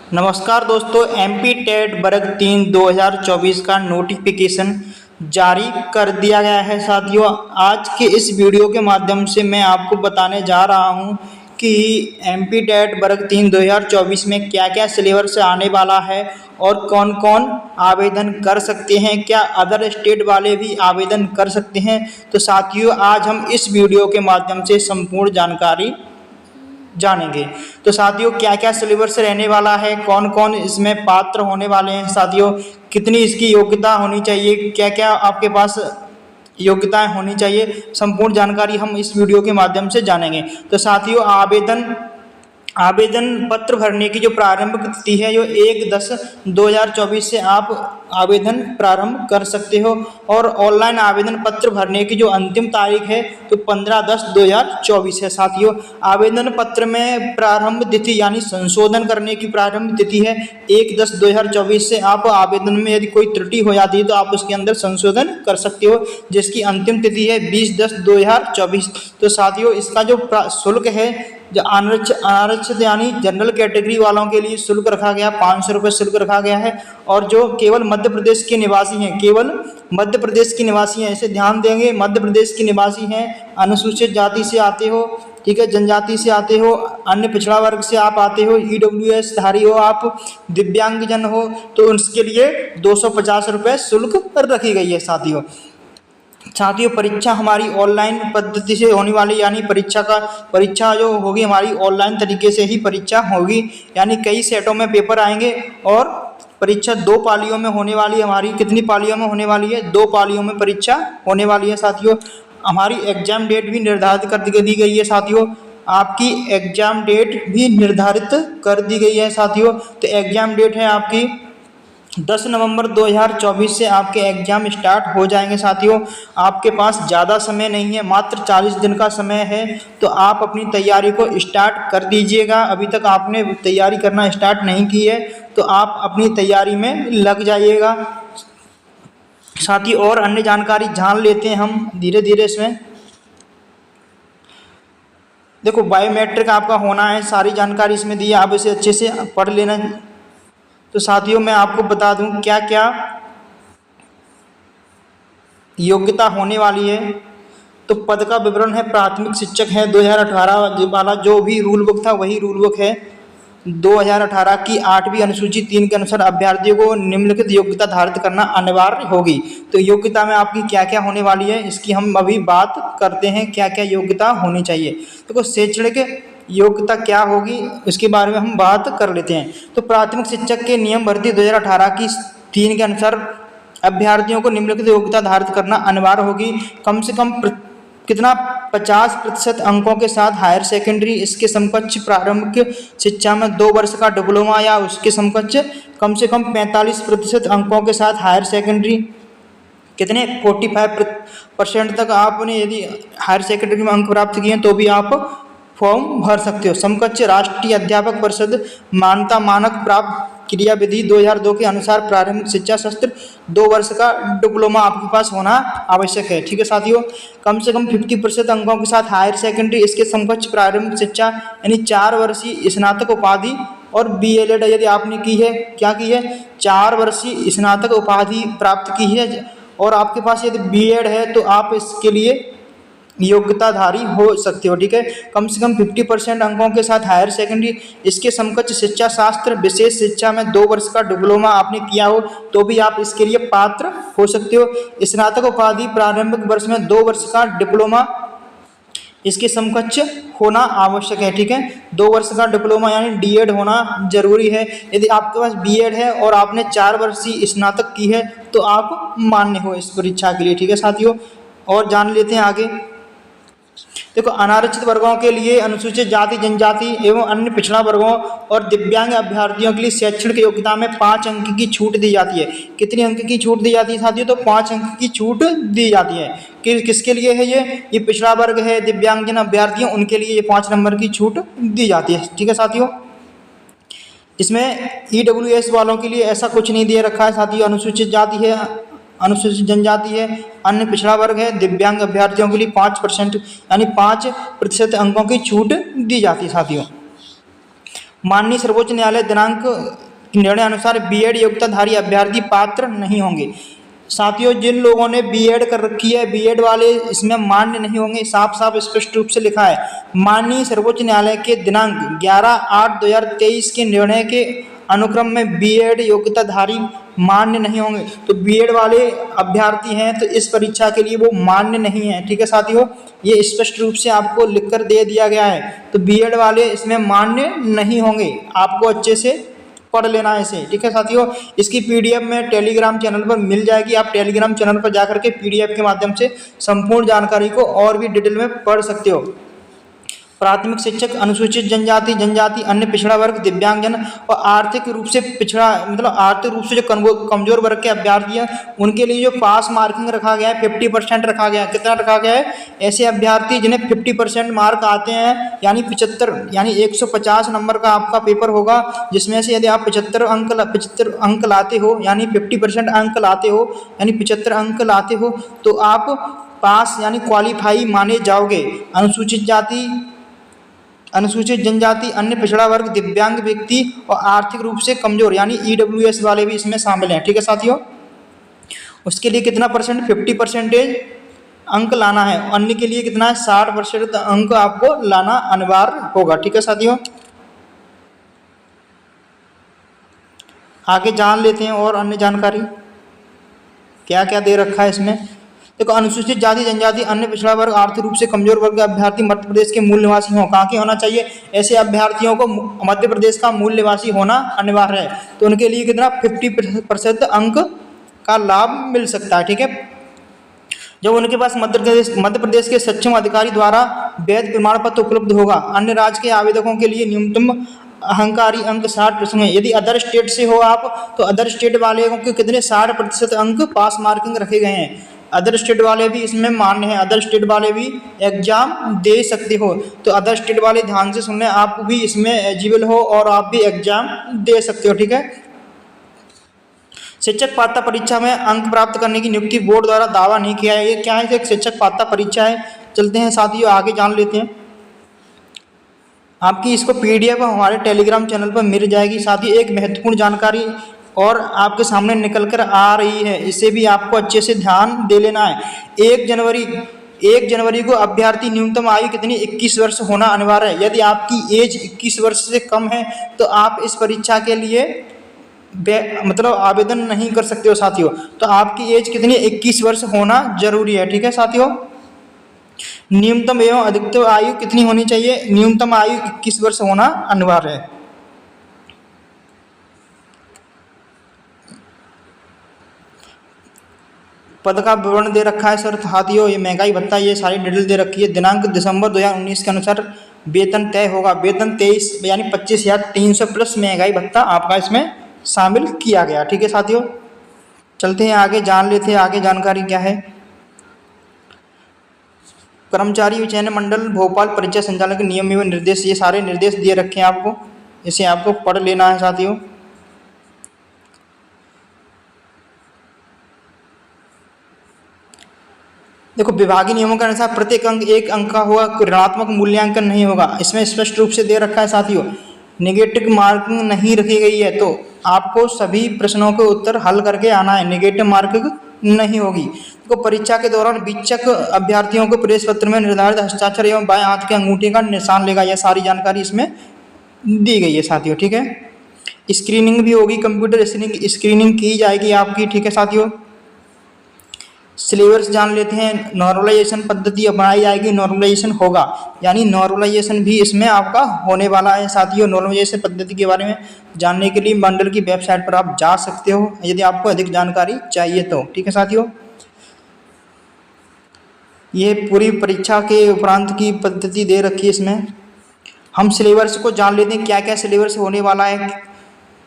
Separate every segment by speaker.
Speaker 1: नमस्कार दोस्तों, MP TET वर्ग 3 2024 का नोटिफिकेशन जारी कर दिया गया है। साथियों, आज के इस वीडियो के माध्यम से मैं आपको बताने जा रहा हूं कि एमपी टेट वर्ग 3 2024 में क्या क्या सिलेबस आने वाला है और कौन कौन आवेदन कर सकते हैं, क्या अदर स्टेट वाले भी आवेदन कर सकते हैं। तो साथियों, आज हम इस वीडियो के माध्यम से संपूर्ण जानकारी जानेंगे। तो साथियों, क्या क्या सिलेबस रहने वाला है, कौन कौन इसमें पात्र होने वाले हैं, साथियों कितनी इसकी योग्यता होनी चाहिए, क्या क्या आपके पास योग्यताएं होनी चाहिए, संपूर्ण जानकारी हम इस वीडियो के माध्यम से जानेंगे। तो साथियों, आवेदन पत्र भरने की जो प्रारंभिक तिथि है जो 1/10/2024 से आप आवेदन प्रारंभ कर सकते हो और ऑनलाइन आवेदन पत्र भरने की जो अंतिम तारीख है तो 15/10/2024 है। साथियों, आवेदन पत्र में प्रारंभ तिथि यानी संशोधन करने की प्रारंभ तिथि है 1/10/2024 से। आप आवेदन में यदि कोई त्रुटि हो जाती है तो आप उसके अंदर संशोधन कर सकते हो, जिसकी अंतिम तिथि है 20/10/2024। तो साथियों, इसका जो शुल्क है जो अनारक्षित यानी जनरल कैटेगरी वालों के लिए शुल्क रखा गया 500 रुपये शुल्क रखा गया है। और जो केवल मध्य प्रदेश के निवासी हैं, केवल मध्य प्रदेश के निवासी हैं, इसे ध्यान देंगे, मध्य प्रदेश के निवासी हैं, अनुसूचित जाति से आते हो, ठीक है, जनजाति से आते हो, अन्य पिछड़ा वर्ग से आप आते हो, ईडब्ल्यूएस धारी हो, आप दिव्यांगजन हो, तो उसके लिए 250 रुपये शुल्क रखी गई है। साथियों, परीक्षा हमारी ऑनलाइन पद्धति से होने वाली, यानी परीक्षा जो होगी हमारी ऑनलाइन तरीके से ही परीक्षा होगी, यानी कई सेटों में पेपर आएंगे और परीक्षा 2 पालियों में होने वाली। हमारी कितनी पालियों में होने वाली है? 2 पालियों में परीक्षा होने वाली है। साथियों, हमारी एग्जाम डेट भी निर्धारित कर दी गई है। साथियों, आपकी एग्जाम डेट भी निर्धारित कर दी गई है। साथियों, तो एग्जाम डेट है आपकी 10 नवंबर 2024 से आपके एग्जाम स्टार्ट हो जाएंगे। साथियों, आपके पास ज़्यादा समय नहीं है, मात्र 40 दिन का समय है, तो आप अपनी तैयारी को स्टार्ट कर दीजिएगा। अभी तक आपने तैयारी करना स्टार्ट नहीं की है तो आप अपनी तैयारी में लग जाइएगा। साथियों, और अन्य जानकारी जान लेते हैं हम धीरे धीरे। इसमें देखो, बायोमेट्रिक आपका होना है, सारी जानकारी इसमें दी है, आप इसे अच्छे से पढ़ लेना। तो साथियों, मैं आपको बता दूं क्या क्या योग्यता होने वाली है। तो पद का विवरण है, प्राथमिक शिक्षक है 2018 वाला जो भी रूल बुक था वही रूल बुक है। 2018 की 8वीं अनुसूची 3 के अनुसार अभ्यर्थियों को निम्नलिखित योग्यता धारित करना अनिवार्य होगी। तो योग्यता में आपकी क्या क्या होने वाली है इसकी हम अभी बात करते हैं, क्या क्या योग्यता होनी चाहिए। देखो, शैक्षणिक योग्यता क्या होगी इसके बारे में हम बात कर लेते हैं। तो प्राथमिक शिक्षक के नियम भर्ती 2018 की 3 के अनुसार अभ्यर्थियों को निम्नलिखित योग्यता धारित करना अनिवार्य होगी। कम से कम कितना 50% अंकों के साथ हायर सेकेंडरी, इसके समकक्ष प्रारंभिक शिक्षा में 2 वर्ष का डिप्लोमा या उसके समकक्ष कम से कम 45% अंकों के साथ हायर सेकेंडरी, कितने 45% तक आपने यदि हायर सेकेंडरी में अंक प्राप्त किए तो भी आप फॉर्म भर सकते हो। समकक्ष राष्ट्रीय अध्यापक परिषद मान्यता मानक प्राप्त क्रियाविधि 2002 के अनुसार प्रारंभिक शिक्षा सत्र 2 वर्ष का डिप्लोमा आपके पास होना आवश्यक है। ठीक है साथियों, कम से कम 50% अंकों के साथ हायर सेकेंडरी, इसके समकक्ष प्रारंभिक शिक्षा यानी 4 वर्षीय स्नातक उपाधि और BLED यदि आपने की है, क्या की है, 4 वर्षीय स्नातक उपाधि प्राप्त की है और आपके पास यदि BEd है तो आप इसके लिए योग्यताधारी हो सकते हो। ठीक है, कम से कम 50% अंकों के साथ हायर सेकेंडरी, इसके समकक्ष शिक्षा शास्त्र विशेष शिक्षा में 2 वर्ष का डिप्लोमा आपने किया हो तो भी आप इसके लिए पात्र हो सकते हो। स्नातक उपाधि प्रारंभिक वर्ष में 2 वर्ष का डिप्लोमा, इसके समकक्ष होना आवश्यक है। ठीक है, 2 वर्ष का डिप्लोमा यानी DEd होना जरूरी है। यदि आपके पास BEd है और आपने 4 वर्षीय स्नातक की है तो आप मान्य हो इस परीक्षा के लिए। ठीक है साथियों, और जान लेते हैं आगे। देखो, अनारक्षित वर्गों के लिए, अनुसूचित जाति जनजाति एवं अन्य पिछड़ा वर्गों और दिव्यांग अभ्यर्थियों के लिए शैक्षणिक योग्यता में 5 अंक की छूट दी जाती है। कितनी अंक की छूट दी जाती है साथियों? तो 5 अंक की छूट दी जाती है। किसके लिए है ये पिछड़ा वर्ग है, दिव्यांगजन अभ्यर्थियों, उनके लिए ये 5 नंबर की छूट दी जाती है। ठीक है साथियों, इसमें EWS वालों के लिए ऐसा कुछ नहीं दे रखा है साथियों। अनुसूचित जाति है, अनुसूचित जनजाति है, अन्य पिछड़ा वर्ग है, दिव्यांग अभ्यर्थियों के लिए 5% यानी 5% अंकों की छूट दी जाती है। साथियों, माननीय सर्वोच्च न्यायालय दिनांक निर्णय अनुसार बीएड योग्यताधारी अभ्यर्थी पात्र नहीं होंगे। साथियों, जिन लोगों ने बीएड कर रखी है, बीएड वाले इसमें मान्य नहीं होंगे। साफ साफ स्पष्ट रूप से लिखा है, माननीय सर्वोच्च न्यायालय के दिनांक 11/8/2023 के निर्णय के अनुक्रम में बीएड योग्यताधारी मान्य नहीं होंगे। तो बीएड वाले अभ्यर्थी हैं तो इस परीक्षा के लिए वो मान्य नहीं है। ठीक है साथियों, ये स्पष्ट रूप से आपको लिखकर दे दिया गया है। तो बीएड वाले इसमें मान्य नहीं होंगे, आपको अच्छे से पढ़ लेना है इसे। ठीक है साथियों, इसकी पीडीएफ में टेलीग्राम चैनल पर मिल जाएगी। आप टेलीग्राम चैनल पर जाकर के पीडीएफ के माध्यम से संपूर्ण जानकारी को और भी डिटेल में पढ़ सकते हो। प्राथमिक शिक्षक, अनुसूचित जनजाति, जनजाति, अन्य पिछड़ा वर्ग, दिव्यांगजन और आर्थिक रूप से पिछड़ा मतलब आर्थिक रूप से जो कमजोर वर्ग के अभ्यर्थी हैं उनके लिए जो पास मार्किंग रखा गया है 50% रखा गया है। कितना रखा गया है? ऐसे अभ्यर्थी जिन्हें 50% मार्क आते हैं, यानी 75 यानी 150 नंबर का आपका पेपर होगा, जिसमें से यदि आप 75 अंक लाते हो यानी 50% अंक लाते हो यानी 75 अंक लाते हो तो आप पास यानी क्वालिफाई माने जाओगे। अनुसूचित जाति, अनुसूचित जनजाति, अन्य पिछड़ा वर्ग, दिव्यांग व्यक्ति और आर्थिक रूप से कमजोर यानी ईडब्ल्यूएस वाले भी इसमें शामिल हैं। ठीक है साथियों, उसके लिए कितना परसेंट? 50% अंक लाना है। अन्य के लिए कितना है? 60% अंक आपको लाना अनिवार्य होगा। ठीक है साथियों, आगे जान लेते हैं और अन्य जानकारी क्या क्या दे रखा है इसमें। देखो, अनुसूचित जाति, जनजाति, अन्य पिछड़ा वर्ग, आर्थिक रूप से कमजोर वर्ग के अभ्यर्थी मध्य प्रदेश के मूल निवासी हों। कहाँ के होना चाहिए? ऐसे अभ्यर्थियों को मध्य प्रदेश का मूल निवासी होना अनिवार्य है। तो उनके लिए कितना? 50% अंक का लाभ मिल सकता है। ठीक है, जब उनके पास मध्य प्रदेश के सक्षम अधिकारी द्वारा वैध प्रमाण पत्र उपलब्ध होगा। अन्य राज्य के आवेदकों के लिए न्यूनतम अहंकारी अंक 60% है। यदि अदर स्टेट से हो आप तो अदर स्टेट वाले को कितने 60% अंक पास मार्किंग रखे गए हैं। अदर स्टेट वाले भी इसमें मान्य है, अदर स्टेट वाले भी एग्जाम दे सकते हो। तो अदर स्टेट वाले ध्यान से सुन लें, आप भी इसमें एलिजिबल हो और आप भी एग्जाम दे सकते हो। ठीक है, शिक्षक पात्रता परीक्षा में अंक प्राप्त करने की नियुक्ति बोर्ड द्वारा दावा नहीं किया है। ये क्या है? एक शिक्षक पात्रता परीक्षा है। चलते हैं साथियों, आगे जान लेते हैं। आपकी इसको पीडीएफ हमारे टेलीग्राम चैनल पर मिल जाएगी। साथ ही एक महत्वपूर्ण जानकारी और आपके सामने निकल कर आ रही है, इसे भी आपको अच्छे से ध्यान दे लेना है। 1 जनवरी को अभ्यर्थी न्यूनतम आयु कितनी? 21 वर्ष होना अनिवार्य है। यदि आपकी एज 21 वर्ष से कम है तो आप इस परीक्षा के लिए मतलब आवेदन नहीं कर सकते हो साथियों। तो आपकी एज कितनी? 21 वर्ष होना जरूरी है। ठीक है साथियों, न्यूनतम एवं अधिकतम आयु कितनी होनी चाहिए? न्यूनतम आयु 21 वर्ष होना अनिवार्य है। पद का विवरण दे रखा है सर साथियों, ये महंगाई भत्ता, ये सारी डिटेल दे रखी है। दिनांक दिसंबर 2019 के अनुसार वेतन तय होगा। वेतन 23 यानी 25,300 प्लस महंगाई भत्ता आपका इसमें शामिल किया गया। ठीक है साथियों, चलते हैं आगे, जान लेते हैं आगे जानकारी क्या है। कर्मचारी चयन मंडल भोपाल परीक्षा संचालन के नियम एवं निर्देश, ये सारे निर्देश दिए रखे हैं आपको, इसे आपको पढ़ लेना है साथियों। देखो, विभागीय नियमों के अनुसार प्रत्येक अंक 1 अंक का होगा, ऋणात्मक मूल्यांकन नहीं होगा। इसमें स्पष्ट रूप से दे रखा है साथियों, नेगेटिव मार्किंग नहीं रखी गई है। तो आपको सभी प्रश्नों के उत्तर हल करके आना है, नेगेटिव मार्किंग नहीं होगी। तो परीक्षा के दौरान वीक्षक अभ्यर्थियों को प्रवेश पत्र में निर्धारित हस्ताक्षर एवं बाएं हाथ के अंगूठे का निशान लेगा। यह सारी जानकारी इसमें दी गई है साथियों। ठीक है, स्क्रीनिंग भी होगी, कंप्यूटर स्क्रीनिंग की जाएगी आपकी। ठीक है साथियों, सिलेबस जान लेते हैं। नॉर्मलाइजेशन पद्धति अपनाई जाएगी, नॉर्मलाइजेशन होगा यानी नॉर्मलाइजेशन भी इसमें आपका होने वाला है साथियों। नॉर्मलाइजेशन पद्धति के बारे में जानने के लिए मंडल की वेबसाइट पर आप जा सकते हो यदि आपको अधिक जानकारी चाहिए तो। ठीक है साथियों, ये पूरी परीक्षा के उपरांत की पद्धति दे रखी है इसमें। हम सिलेबस को जान लेते हैं, क्या क्या सिलेबस होने वाला है,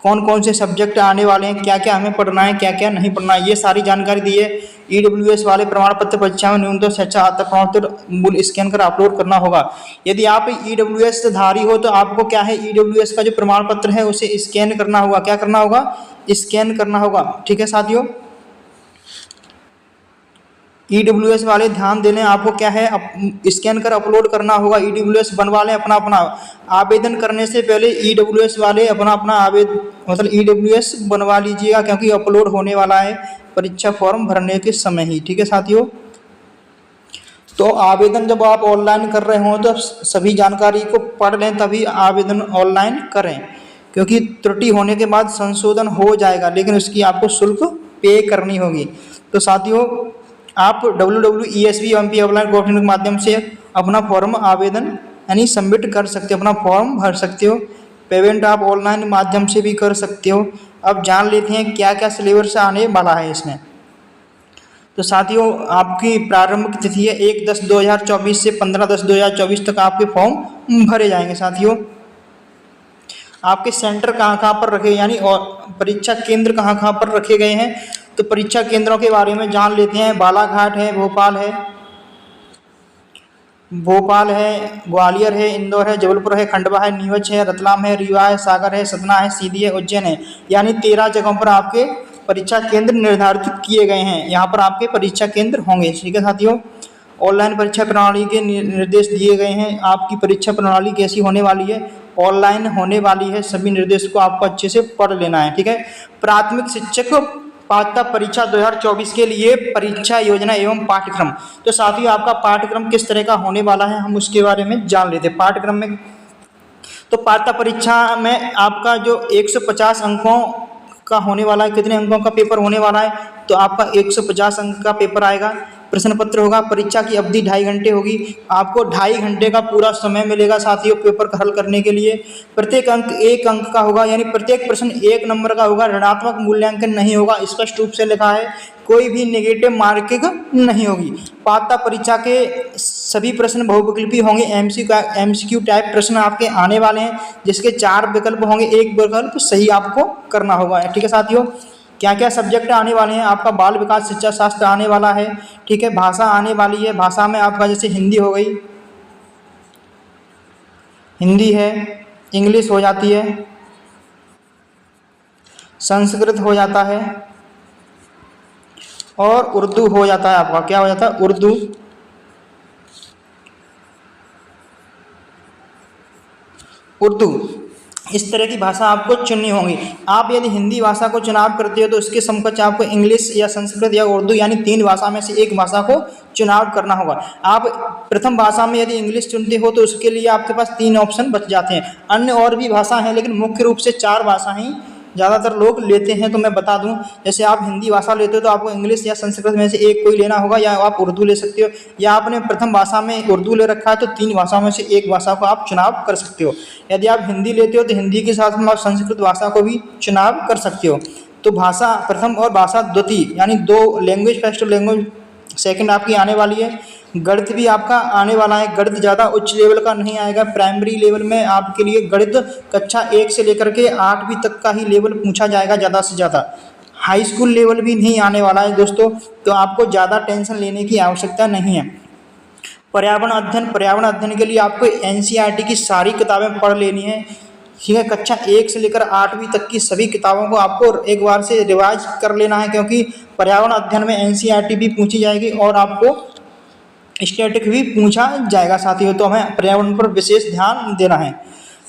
Speaker 1: कौन कौन से सब्जेक्ट आने वाले हैं, क्या क्या हमें पढ़ना है, क्या क्या नहीं पढ़ना है, ये सारी जानकारी दी है। ईडब्ल्यूएस वाले प्रमाण पत्र परीक्षा में न्यूनतम शिक्षा आता प्रमाण पत्र मूल स्कैन कर अपलोड करना होगा। यदि आप ईडब्ल्यूएस धारी हो तो आपको क्या है, ईडब्ल्यूएस का जो प्रमाण पत्र है उसे स्कैन करना होगा। क्या करना होगा? स्कैन करना होगा। ठीक है साथियों, EWS वाले ध्यान दे लें, आपको क्या है स्कैन कर अपलोड करना होगा। EWS बनवा लें अपना अपना। आवेदन करने से पहले EWS वाले अपना अपना मतलब EWS बनवा लीजिएगा, क्योंकि अपलोड होने वाला है परीक्षा फॉर्म भरने के समय ही। ठीक है साथियों, तो आवेदन जब आप ऑनलाइन कर रहे हो तो सभी जानकारी को पढ़ लें, तभी आवेदन ऑनलाइन करें, क्योंकि त्रुटि होने के बाद संशोधन हो जाएगा, लेकिन उसकी आपको शुल्क पे करनी होगी। तो साथियों, आप www.esb.mp ऑनलाइन पोर्टल के माध्यम से अपना फॉर्म आवेदन यानी सबमिट कर सकते हो, अपना फॉर्म भर सकते हो। पेमेंट आप ऑनलाइन माध्यम से भी कर सकते हो। अब जान लेते हैं क्या क्या सिलेबस आने वाला है इसमें। तो साथियों, आपकी प्रारंभिक तिथि है 1/10/2024 से 15/10/2024 तक आपके फॉर्म भरे जाएंगे। साथियों, आपके सेंटर कहाँ कहाँ पर रखे यानी और परीक्षा केंद्र कहाँ कहाँ पर रखे गए हैं, तो परीक्षा केंद्रों के बारे में जान लेते हैं। बालाघाट है, भोपाल है, ग्वालियर है, इंदौर है, जबलपुर है, खंडवा है, नीमच है, रतलाम है, रीवा है, सागर है, सतना है, सीधी है, उज्जैन है। यानी 13 जगहों पर आपके परीक्षा केंद्र निर्धारित किए गए हैं। यहाँ पर आपके परीक्षा केंद्र होंगे। ठीक है साथियों, ऑनलाइन परीक्षा प्रणाली के निर्देश दिए गए हैं। आपकी परीक्षा प्रणाली कैसी होने वाली है, ऑनलाइन होने वाली है। सभी निर्देश को आपको अच्छे से पढ़ लेना है। ठीक है, प्राथमिक शिक्षक पात्रता परीक्षा 2024 के लिए परीक्षा योजना एवं पाठ्यक्रम। तो साथियों, आपका पाठ्यक्रम किस तरह का होने वाला है, हम उसके बारे में जान लेते हैं। पाठ्यक्रम में तो पात्रता परीक्षा में आपका जो 150 अंकों का होने वाला है, कितने अंकों का पेपर होने वाला है, तो आपका 150 अंक का पेपर आएगा। प्रश्न पत्र होगा। परीक्षा की अवधि 2.5 घंटे होगी। आपको 2.5 घंटे का पूरा समय मिलेगा साथियों पेपर को हल करने के लिए। प्रत्येक अंक 1 अंक का होगा, यानी प्रत्येक प्रश्न 1 नंबर का होगा। ऋणात्मक मूल्यांकन नहीं होगा, स्पष्ट रूप से लिखा है। कोई भी नेगेटिव मार्किंग नहीं होगी। पात्रता परीक्षा के सभी प्रश्न बहुविकल्पी होंगे। MCQ टाइप प्रश्न आपके आने वाले हैं, जिसके 4 विकल्प होंगे, 1 विकल्प सही आपको करना होगा। ठीक है साथियों, क्या क्या सब्जेक्ट आने वाले हैं, आपका बाल विकास शिक्षा शास्त्र आने वाला है। ठीक है, भाषा आने वाली है। भाषा में आपका जैसे हिंदी हो गई, हिंदी है, इंग्लिश हो जाती है, संस्कृत हो जाता है और उर्दू हो जाता है। आपका क्या हो जाता है, उर्दू। इस तरह की भाषा आपको चुननी होगी। आप यदि हिंदी भाषा को चुनाव करते हो तो उसके समकक्ष आपको इंग्लिश या संस्कृत या उर्दू यानी 3 भाषा में से एक भाषा को चुनाव करना होगा। आप प्रथम भाषा में यदि इंग्लिश चुनते हो तो उसके लिए आपके पास 3 ऑप्शन बच जाते हैं। अन्य और भी भाषा हैं, लेकिन मुख्य रूप से 4 भाषा ही ज़्यादातर लोग लेते हैं। तो मैं बता दूं, जैसे आप हिंदी भाषा लेते हो तो आपको इंग्लिश या संस्कृत में से एक कोई लेना होगा, या आप उर्दू ले सकते हो, या आपने प्रथम भाषा में उर्दू ले रखा है तो 3 भाषाओं में से एक भाषा को आप चुनाव कर सकते हो। यदि आप हिंदी लेते हो तो हिंदी के साथ में आप संस्कृत भाषा को भी चुनाव कर सकते हो। तो भाषा प्रथम और भाषा द्वितीय यानी 2 लैंग्वेज फर्स्ट और लैंग्वेज सेकेंड आपकी आने वाली है। गणित भी आपका आने वाला है। गणित ज़्यादा उच्च लेवल का नहीं आएगा। प्राइमरी लेवल में आपके लिए गणित कक्षा 1 से लेकर के 8वीं तक का ही लेवल पूछा जाएगा ज़्यादा से ज़्यादा। हाई स्कूल लेवल भी नहीं आने वाला है दोस्तों, तो आपको ज़्यादा टेंशन लेने की आवश्यकता नहीं है। पर्यावरण अध्ययन के लिए आपको NCERT की सारी किताबें पढ़ लेनी है। ठीक है, कक्षा 1 से लेकर 8वीं तक की सभी किताबों को आपको एक बार से रिवाइज कर लेना है, क्योंकि पर्यावरण अध्ययन में NCERT भी पूछी जाएगी और आपको स्टैटिक भी पूछा जाएगा साथियों। तो हमें पर्यावरण पर विशेष ध्यान देना है।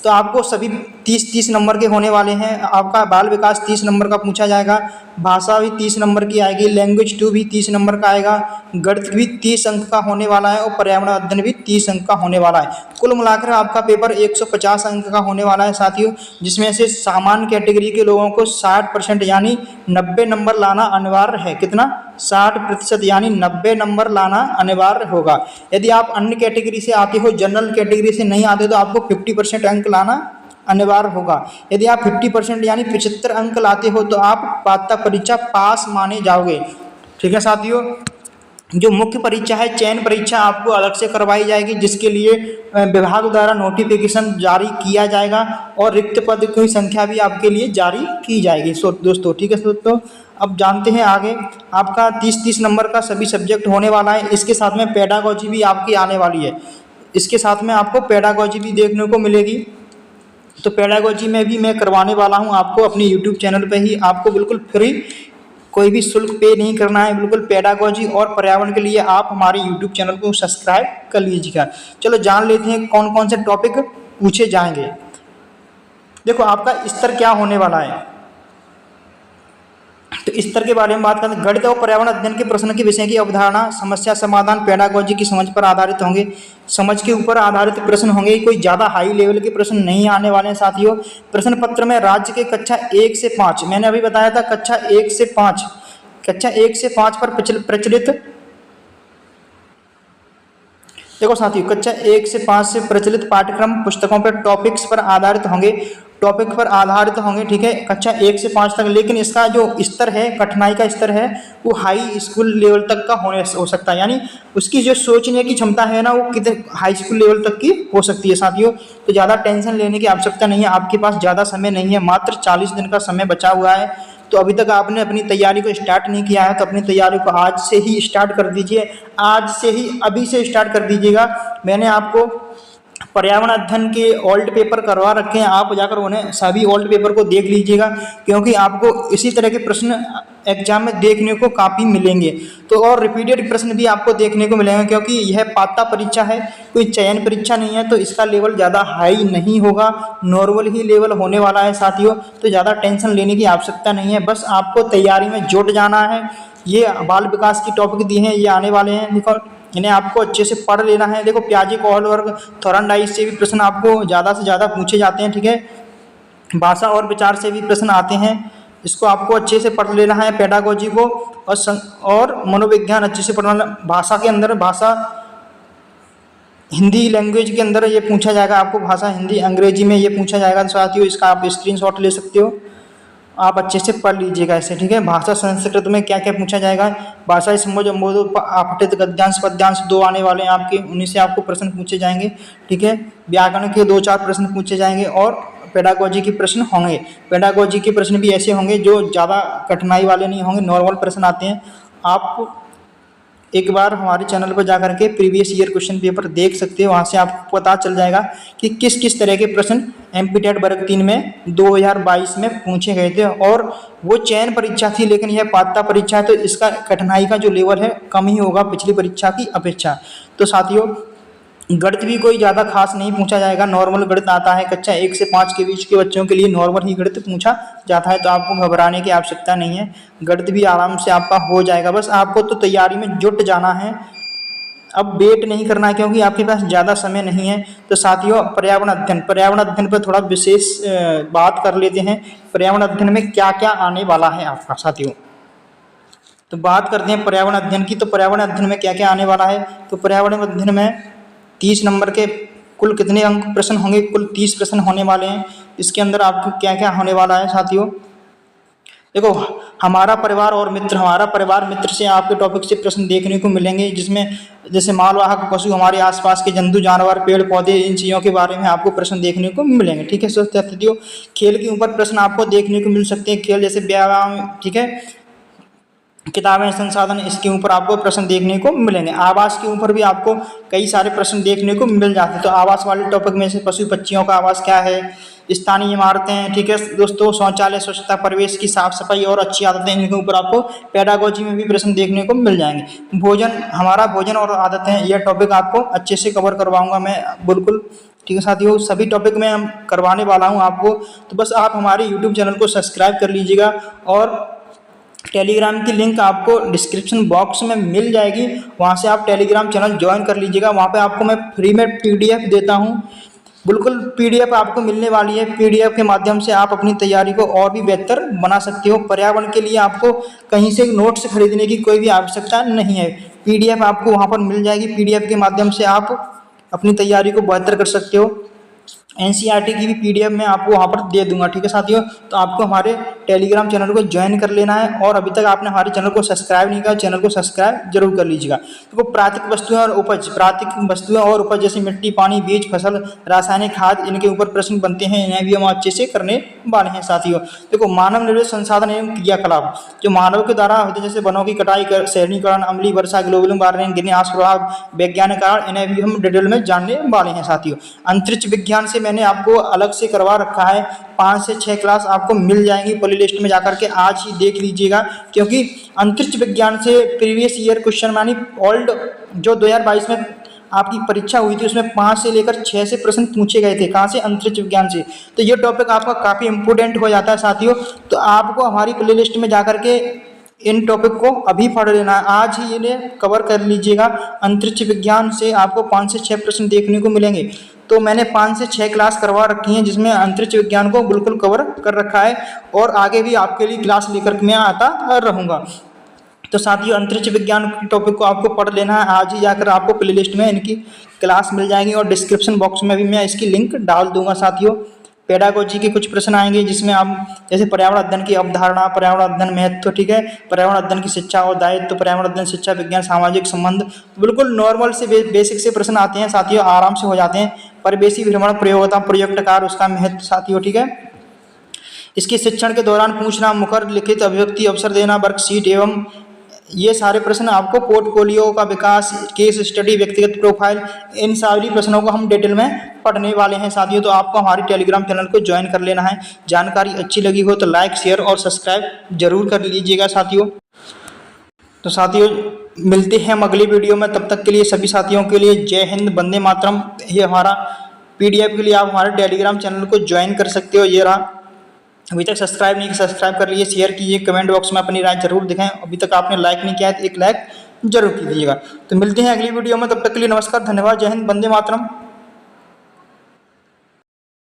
Speaker 1: तो आपको सभी 30-30 नंबर के होने वाले हैं। आपका बाल विकास 30 नंबर का पूछा जाएगा, भाषा भी 30 नंबर की आएगी, लैंग्वेज 2 भी 30 नंबर का आएगा, गणित भी 30 अंक का होने वाला है और पर्यावरण अध्ययन भी 30 अंक का होने वाला है। कुल मिलाकर आपका पेपर 150 अंक का होने वाला है साथियों, जिसमें से सामान्य कैटेगरी के लोगों को 60% यानी 90 नंबर लाना अनिवार्य है। कितना, 60% यानी 90 नंबर लाना अनिवार्य होगा। यदि आप अन्य कैटेगरी से आते हो, जनरल कैटेगरी से नहीं आते, तो आपको 50% अंक लाना अनिवार्य होगा। यदि आप 50% यानी 75 अंक लाते हो तो आप पात्रता परीक्षा पास माने जाओगे। ठीक है साथियों, जो मुख्य परीक्षा है चयन परीक्षा आपको अलग से करवाई जाएगी, जिसके लिए विभाग द्वारा नोटिफिकेशन जारी किया जाएगा और रिक्त पद की संख्या भी आपके लिए जारी की जाएगी दोस्तों। ठीक है दोस्तों, अब जानते हैं आगे। आपका 30-30 नंबर का सभी सब्जेक्ट होने वाला है। इसके साथ में पेडागोजी भी आपकी आने वाली है। इसके साथ में आपको पेडागोजी भी देखने को मिलेगी। तो पेडागोजी में भी मैं करवाने वाला हूं आपको अपने YouTube चैनल पे ही, आपको बिल्कुल फ्री कोई भी शुल्क पे नहीं करना है, बिल्कुल पेडागोजी और पर्यावरण के लिए आप हमारे यूट्यूब चैनल को सब्सक्राइब कर लीजिएगा। चलो जान लेते हैं कौन कौन से टॉपिक पूछे जाएंगे। देखो आपका स्तर क्या होने वाला है, तो स्तर के बारे में बात करें। गणित और पर्यावरण अध्ययन के प्रश्न के विषय की अवधारणा, समस्या समाधान पेडागोजी की समझ पर आधारित होंगे। समझ के ऊपर आधारित प्रश्न होंगे, कोई ज़्यादा हाई लेवल के प्रश्न नहीं आने वाले हैं साथियों। प्रश्न पत्र में राज्य के कक्षा 1 से 5, मैंने अभी बताया था कक्षा 1 से 5 पर प्रचलित, देखो साथियों कक्षा 1 से 5 से प्रचलित पाठ्यक्रम पुस्तकों पर टॉपिक्स पर आधारित होंगे, ठीक है, कक्षा 1 से 5 तक। लेकिन इसका जो स्तर है, कठिनाई का स्तर है, वो हाई स्कूल लेवल तक का हो सकता है, यानी उसकी जो सोचने की क्षमता है ना, वो कितने हाई स्कूल लेवल तक की हो सकती है साथियों। तो ज़्यादा टेंशन लेने की आवश्यकता नहीं है, आपके पास ज़्यादा समय नहीं है, मात्र 40 दिन का समय बचा हुआ है। तो अभी तक आपने अपनी तैयारी को स्टार्ट नहीं किया है, तो अपनी तैयारी को आज से ही स्टार्ट कर दीजिए, आज से ही अभी से स्टार्ट कर दीजिएगा। मैंने आपको पर्यावरण अध्ययन के ओल्ड पेपर करवा रखे हैं, आप जाकर उन्हें सभी ओल्ड पेपर को देख लीजिएगा, क्योंकि आपको इसी तरह के प्रश्न एग्जाम में देखने को काफ़ी मिलेंगे। तो और रिपीटेड प्रश्न भी आपको देखने को मिलेंगे, क्योंकि यह पात्रता परीक्षा है, कोई चयन परीक्षा नहीं है, तो इसका लेवल ज़्यादा हाई नहीं होगा, नॉर्मल ही लेवल होने वाला है साथियों। तो ज़्यादा टेंशन लेने की आवश्यकता नहीं है, बस आपको तैयारी में जुट जाना है। ये बाल विकास की टॉपिक दिए हैं, ये आने वाले हैं, देखो इन्हें आपको अच्छे से पढ़ लेना है। देखो प्याजी कॉल वर्ग थॉरनडाइज से भी प्रश्न आपको ज़्यादा से ज़्यादा पूछे जाते हैं, ठीक है। भाषा और विचार से भी प्रश्न आते हैं, इसको आपको अच्छे से पढ़ लेना है। पेडागोजी को और मनोविज्ञान अच्छे से पढ़ना। भाषा के अंदर, भाषा हिंदी लैंग्वेज के अंदर ये पूछा जाएगा आपको, भाषा हिंदी अंग्रेजी में ये पूछा जाएगा साथियों, इसका आप स्क्रीनशॉट ले सकते हो, आप अच्छे से पढ़ लीजिएगा इसे, ठीक है। भाषा संस्कृत में क्या क्या पूछा जाएगा, भाषा समझ अपठित गद्यांश पद्यांश 2 आने वाले हैं आपके, उन्हीं से आपको प्रश्न पूछे जाएंगे, ठीक है। व्याकरण के 2-4 प्रश्न पूछे जाएंगे और पेडागोजी के प्रश्न होंगे। पेडागोजी के प्रश्न भी ऐसे होंगे जो ज़्यादा कठिनाई वाले नहीं होंगे, नॉर्मल प्रश्न आते हैं। आप एक बार हमारे चैनल पर जाकर के प्रीवियस ईयर क्वेश्चन पेपर देख सकते हो, वहाँ से आपको पता चल जाएगा कि किस किस तरह के प्रश्न एमपीटेट वर्ग 3 में 2022 में पूछे गए थे। और वो चयन परीक्षा थी, लेकिन यह पात्रता परीक्षा है, तो इसका कठिनाई का जो लेवल है कम ही होगा पिछली परीक्षा की अपेक्षा। तो साथियों गणित भी कोई ज़्यादा खास नहीं पूछा जाएगा, नॉर्मल गणित आता है, कक्षा 1 से 5 के बीच के बच्चों के लिए नॉर्मल ही गणित पूछा जाता है, तो आपको घबराने की आवश्यकता नहीं है, गणित भी आराम से आपका हो जाएगा। बस आपको तो तैयारी में जुट जाना है, अब वेट नहीं करना है, क्योंकि आपके पास ज़्यादा समय नहीं है। तो साथियों पर्यावरण अध्ययन पर थोड़ा विशेष बात कर लेते हैं। पर्यावरण अध्ययन में क्या क्या आने वाला है आपका साथियों, तो बात करते हैं पर्यावरण अध्ययन की। तो पर्यावरण अध्ययन में क्या क्या आने वाला है, तो पर्यावरण अध्ययन में 30 नंबर के कुल कितने अंक प्रश्न होंगे, कुल 30 प्रश्न होने वाले हैं। इसके अंदर आपको क्या क्या होने वाला है साथियों, देखो हमारा परिवार और मित्र, हमारा परिवार मित्र से आपके टॉपिक से प्रश्न देखने को मिलेंगे, जिसमें जैसे मालवाहक पशु, हमारे आसपास के जंतु जानवर, पेड़ पौधे, इन चीज़ों के बारे में आपको प्रश्न देखने को मिलेंगे, ठीक है साथियों। खेल के ऊपर प्रश्न आपको देखने को मिल सकते हैं, खेल जैसे व्यायाम, ठीक है, किताबें संसाधन, इसके ऊपर आपको प्रश्न देखने को मिलेंगे। आवास के ऊपर भी आपको कई सारे प्रश्न देखने को मिल जाते हैं। तो आवास वाले टॉपिक में से पशु पक्षियों का आवास क्या है, स्थानीय इमारतें, ठीक है दोस्तों, शौचालय, स्वच्छता, परिवेश की साफ सफाई और अच्छी आदतें, इनके ऊपर आपको पेडागोजी में भी प्रश्न देखने को मिल जाएंगे। भोजन, हमारा भोजन और आदतें, यह टॉपिक आपको अच्छे से कवर करवाऊंगा मैं, बिल्कुल, ठीक है साथियों, सभी टॉपिक में हम करवाने वाला हूँ आपको। तो बस आप हमारे यूट्यूब चैनल को सब्सक्राइब कर लीजिएगा, और टेलीग्राम की लिंक आपको डिस्क्रिप्शन बॉक्स में मिल जाएगी, वहाँ से आप टेलीग्राम चैनल ज्वाइन कर लीजिएगा। वहाँ पे आपको मैं फ्री में पीडीएफ देता हूँ, बिल्कुल पीडीएफ आपको मिलने वाली है। पीडीएफ के माध्यम से आप अपनी तैयारी को और भी बेहतर बना सकते हो। पर्यावरण के लिए आपको कहीं से नोट्स खरीदने की कोई भी आवश्यकता नहीं है, पीडीएफ आपको वहाँ पर मिल जाएगी। पीडीएफ के माध्यम से आप अपनी तैयारी को बेहतर कर सकते हो। एनसीईआरटी की भी पीडीएफ मैं आपको वहाँ पर दे दूंगा, ठीक है साथियों। तो आपको हमारे टेलीग्राम चैनल को ज्वाइन कर लेना है, और अभी तक आपने हमारे चैनल को सब्सक्राइब नहीं किया, चैनल को सब्सक्राइब जरूर कर लीजिएगा। तो प्राकृतिक वस्तुएं और उपज, प्राकृतिक वस्तुएं और उपज जैसे मिट्टी, पानी, बीज, फसल, रासायनिक खाद, इनके ऊपर प्रश्न बनते हैं, इन्हें भी हम अच्छे से करने वाले हैं साथियों। देखो मानव निर्मित संसाधन एवं क्रियाकलाप, जो मानव के द्वारा होते जैसे वनों की कटाई, शहरीकरण, अम्लीय वर्षा, ग्लोबल वार्मिंग, ग्रीन हाउस प्रभाव, वैज्ञानिक कारण, इन्हें भी हम डिटेल में जानने वाले हैं साथियों। अंतरिक्ष विज्ञान से मैंने आपको अलग से करवा रखा है। 5 से 6 क्लास आपको मिल जाएंगी प्ले लिस्ट में जाकर के, आज ही देख लीजिएगा। क्योंकि अंतरिक्ष विज्ञान से प्रीवियस ईयर क्वेश्चन यानी ओल्ड जो 2022 में आपकी परीक्षा हुई थी उसमें 5 से लेकर 6 से प्रश्न पूछे गए थे। कहाँ से? अंतरिक्ष विज्ञान से। तो ये टॉपिक आपका काफ़ी इंपॉर्टेंट हो जाता है साथियों। तो आपको हमारी प्ले लिस्ट में जाकर के इन टॉपिक को अभी पढ़ लेना है, आज ही इन्हें कवर कर लीजिएगा। अंतरिक्ष विज्ञान से आपको 5 से 6 प्रश्न देखने को मिलेंगे। तो मैंने 5 से 6 क्लास करवा रखी हैं जिसमें अंतरिक्ष विज्ञान को बिल्कुल कवर कर रखा है, और आगे भी आपके लिए क्लास लेकर मैं आता रहूँगा। तो साथियों अंतरिक्ष विज्ञान के टॉपिक को आपको पढ़ लेना है, आज ही जाकर आपको प्ले लिस्ट में इनकी क्लास मिल जाएंगी, और डिस्क्रिप्शन बॉक्स में भी मैं इसकी लिंक डाल दूंगा। साथियों पेडागोजी के कुछ प्रश्न आएंगे जिसमें आप जैसे पर्यावरण अध्ययन की अवधारणा, पर्यावरण अध्ययन महत्व, ठीक है, पर्यावरण अध्ययन की शिक्षा और दायित्व, पर्यावरण अध्ययन शिक्षा विज्ञान सामाजिक संबंध, बिल्कुल नॉर्मल से बेसिक से प्रश्न आते हैं साथियों, आराम से हो जाते हैं। परिवेशी भ्रमण, प्रयोगता, प्रोजेक्ट कार्य, उसका महत्व साथियों, ठीक है। इसके शिक्षण के दौरान पूछना, मुखर लिखित अभिव्यक्ति, अवसर देना, वर्कशीट एवं ये सारे प्रश्न आपको पोर्टफोलियो का विकास, केस स्टडी, व्यक्तिगत प्रोफाइल, इन सारी प्रश्नों को हम डिटेल में पढ़ने वाले हैं साथियों। तो आपको हमारी टेलीग्राम चैनल को ज्वाइन कर लेना है। जानकारी अच्छी लगी हो तो लाइक, शेयर और सब्सक्राइब जरूर कर लीजिएगा साथियों। तो साथियों मिलते हैं हम अगली वीडियो में, तब तक के लिए सभी साथियों के लिए जय हिंद, वंदे मातरम। ये हमारा PDF के लिए आप हमारे टेलीग्राम चैनल को ज्वाइन कर सकते हो। ये रहा, अभी तक सब्सक्राइब नहीं किया सब्सक्राइब कर लीजिए, शेयर कीजिए, कमेंट बॉक्स में अपनी राय जरूर दिखाएं। अभी तक आपने लाइक नहीं किया है तो एक लाइक जरूर कीजिएगा। तो मिलते हैं अगली वीडियो में, तब तक के लिए नमस्कार, धन्यवाद, जय हिंद, वंदे मातरम।